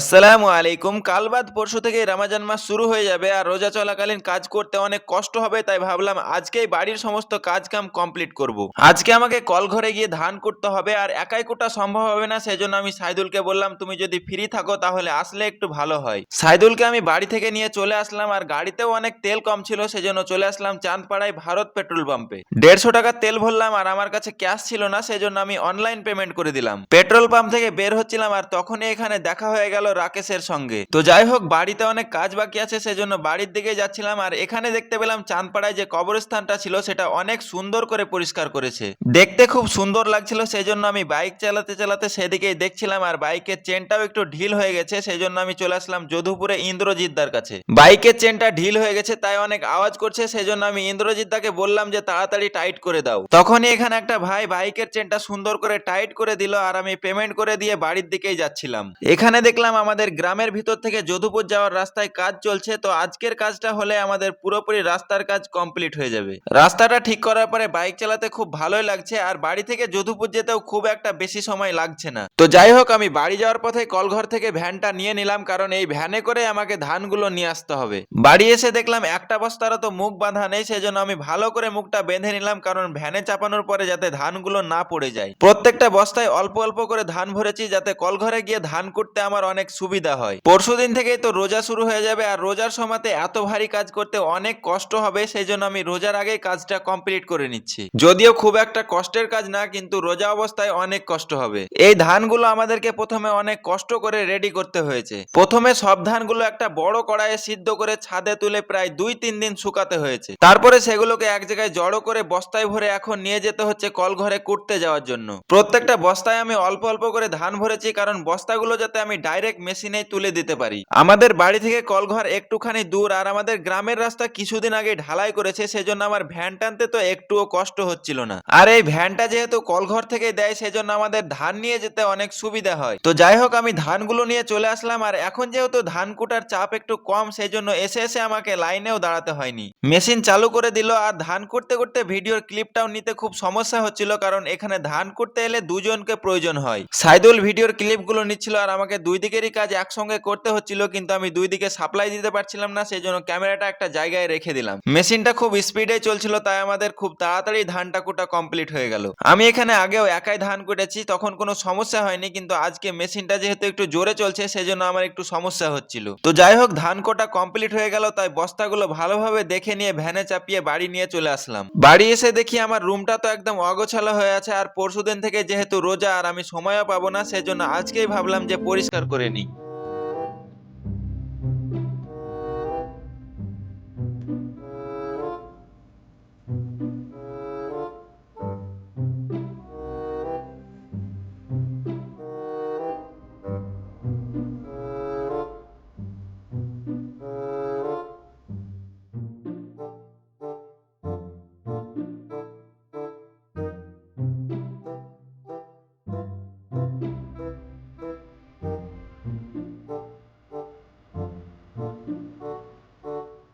আসসালামু আলাইকুম। কাল বাদ পরশু থেকে রমজান মাস শুরু হয়ে যাবে আর রোজা চলাকালীন কাজ করতে অনেক কষ্ট হবে, তাই ভাবলাম আজকেই বাড়ির সমস্ত কাজ কাম কমপ্লিট করব। আজকে আমাকে কল ঘরে গিয়ে ধান কুটতে হবে আর একাই কুটা সম্ভব হবে না, সেজন্য আমি সাইদুলকে বললাম তুমি যদি ফ্রি থাকো তাহলে আসলে একটু ভালো হয়। সাইদুলকে আমি বাড়ি থেকে নিয়ে চলে আসলাম আর গাড়িতেও অনেক তেল কম ছিল, সেজন্য চলে আসলাম চাঁদপাড়ায় ভারত পেট্রোল পাম্পে। 150 টাকা তেল ভরলাম আর আমার কাছে ক্যাশ ছিল না, সেজন্য আমি অনলাইন পেমেন্ট করে দিলাম। পেট্রোল পাম্প থেকে বের হচ্ছিলাম আর তখনই এখানে দেখা হয়ে গেল রাকেশের সঙ্গে। তো যাই হোক, বাড়িতে অনেক কাজ বাকি আছে সেজন্য বাড়ির দিকে যাচ্ছিলাম আর এখানে দেখতে পেলাম চাঁদপাড়ায় যে কবরস্থানটা ছিল সেটা অনেক সুন্দর করে পরিষ্কার করেছে, দেখতে খুব সুন্দর লাগছিল। সেজন্য আমি বাইক চালাতে চালাতে সেদিকেই দেখছিলাম আর বাইকের চেনটাও একটু ঢিল হয়ে গেছে, সেজন্য আমি চলে আসলাম যদুপুরে ইন্দ্রজিৎদার কাছে। বাইকের চেনটা ঢিল হয়ে গেছে তাই অনেক আওয়াজ করছে, সেজন্য আমি ইন্দ্রজিৎদাকে বললাম যে তাড়াতাড়ি টাইট করে দাও। তখনই এখানে একটা ভাই বাইকের চেনটা সুন্দর করে টাইট করে দিল আর আমি পেমেন্ট করে দিয়ে বাড়ির দিকেই যাচ্ছিলাম। এখানে দেখলাম আমাদের গ্রামের ভিতর থেকে যদুপুর যাওয়ার রাস্তায় কাজ চলছে, তো আজকের কাজটা হলে আমাদের পুরোপুরি রাস্তার কাজ কমপ্লিট হয়ে যাবে। রাস্তাটা ঠিক করার পরে বাইক চালাতে খুব ভালোই লাগছে আর বাড়ি থেকে যদুপুর যেতেও খুব একটা বেশি সময় লাগছে না। তো যাই হোক, আমি বাড়ি যাওয়ার পথে কলঘর থেকে ভ্যানটা নিয়ে নিলাম, কারণ এই ভ্যানে করে আমাকে ধানগুলো নিয়ে আসতে হবে। বাড়ি এসে দেখলাম একটা বস্তারও তো মুখ বাঁধা নেই, সেজন্য আমি ভালো করে মুখটা বেঁধে নিলাম, কারণ ভ্যানে চাপানোর পরে যাতে ধানগুলো না পড়ে যায়। প্রত্যেকটা বস্তায় অল্প অল্প করে ধান ভরেছি যাতে কলঘরে গিয়ে ধান কুটতে আমার অনেক সুবিধা হয়। পরশুদিন থেকেই তো রোজা শুরু হয়ে যাবে আর রোজার সময়তে এত ভারী কাজ করতে অনেক কষ্ট হবে, সেই জন্য আমি রোজার আগেই কাজটা কমপ্লিট করে নিচ্ছি। যদিও খুব একটা কষ্টের কাজ না, কিন্তু রোজা অবস্থায় অনেক কষ্ট হবে। এই ধানগুলো আমাদেরকে প্রথমে অনেক কষ্ট করে রেডি করতে হয়েছে। প্রথমে সব ধানগুলো একটা বড় কড়াইয়ে সিদ্ধ করে ছাদে তুলে প্রায় 2-3 দিন শুকাতে হয়েছে। তারপরে সেগুলোকে এক জায়গায় জড়ো করে বস্তায় ভরে এখন নিয়ে যেতে হচ্ছে কলঘরে কুটতে যাওয়ার জন্য। প্রত্যেকটা বস্তায় আমি অল্প অল্প করে ধান ভরেছি, কারণ বস্তাগুলো যাতে আমি ডাইরেক্ট মেশিনে তুলে দিতে পারি। আমাদের বাড়ি থেকে কলঘর একটুখানি দূর আর আমাদের গ্রামের রাস্তা কিছুদিন আগে ঢালাই করেছে, সেজন্য আমার ভ্যান টানতে তো একটুও কষ্ট হচ্ছিল না। আর এই ভ্যানটা যেহেতু কলঘর থেকে দেয় সেজন্য আমাদের ধান নিয়ে যেতে অনেক সুবিধা হয়। তো যাই হোক, আমি ধানগুলো নিয়ে চলে আসলাম আর এখন যেহেতু ধান কুটার চাপ একটু কম, সেজন্য এসে এসে আমাকে লাইনেও দাঁড়াতে হয়নি। মেশিন চালু করে দিল আর ধান করতে করতে ভিডিওর ক্লিপটাও নিতে খুব সমস্যা হচ্ছিল, কারণ এখানে ধান করতে এলে দুজনকে প্রয়োজন হয়। সাইদুল ভিডিওর ক্লিপগুলো নিচ্ছিল আর আমাকে দুই দিকেরই কাজ একসঙ্গে করতে হচ্ছিল, কিন্তু আমি দুই দিকে সাপ্লাই দিতে পারছিলাম না, সেই জন্য ক্যামেরাটা একটা জায়গায় রেখে দিলাম। মেশিনটা খুব স্পিডে চলছিল তাই আমাদের খুব তাড়াতাড়ি ধানটা কুটা কমপ্লিট হয়ে গেল। আমি এখানে আগেও একাই ধান কুটেছি, তখন কোনো সমস্যা হয়নি, কিন্তু আজকে মেশিনটা যেহেতু একটু জোরে চলছে সেজন্য আমার একটু সমস্যা হচ্ছিল। তো যাই হোক, ধান কোটা কমপ্লিট হয়ে গেল, তাই বস্তাগুলো ভালোভাবে দেখে নিয়ে ভ্যানে চাপিয়ে বাড়ি নিয়ে চলে আসলাম। বাড়ি এসে দেখি আমার রুমটা তো একদম অগোছালো হয়ে আছে আর পরশুদিন থেকে যেহেতু রোজা আর আমি সময়ও পাবো না, সেজন্য আজকেই ভাবলাম যে পরিষ্কার করে নিই।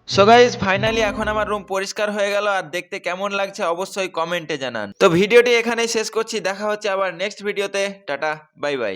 সো গাইস, ফাইনালি এখন আমার রুম পরিষ্কার হয়ে গেল আর দেখতে কেমন লাগছে অবশ্যই কমেন্টে জানান। তো ভিডিওটি এখানেই শেষ করছি, দেখা হচ্ছে আবার নেক্সট ভিডিওতে। Tata, bye bye.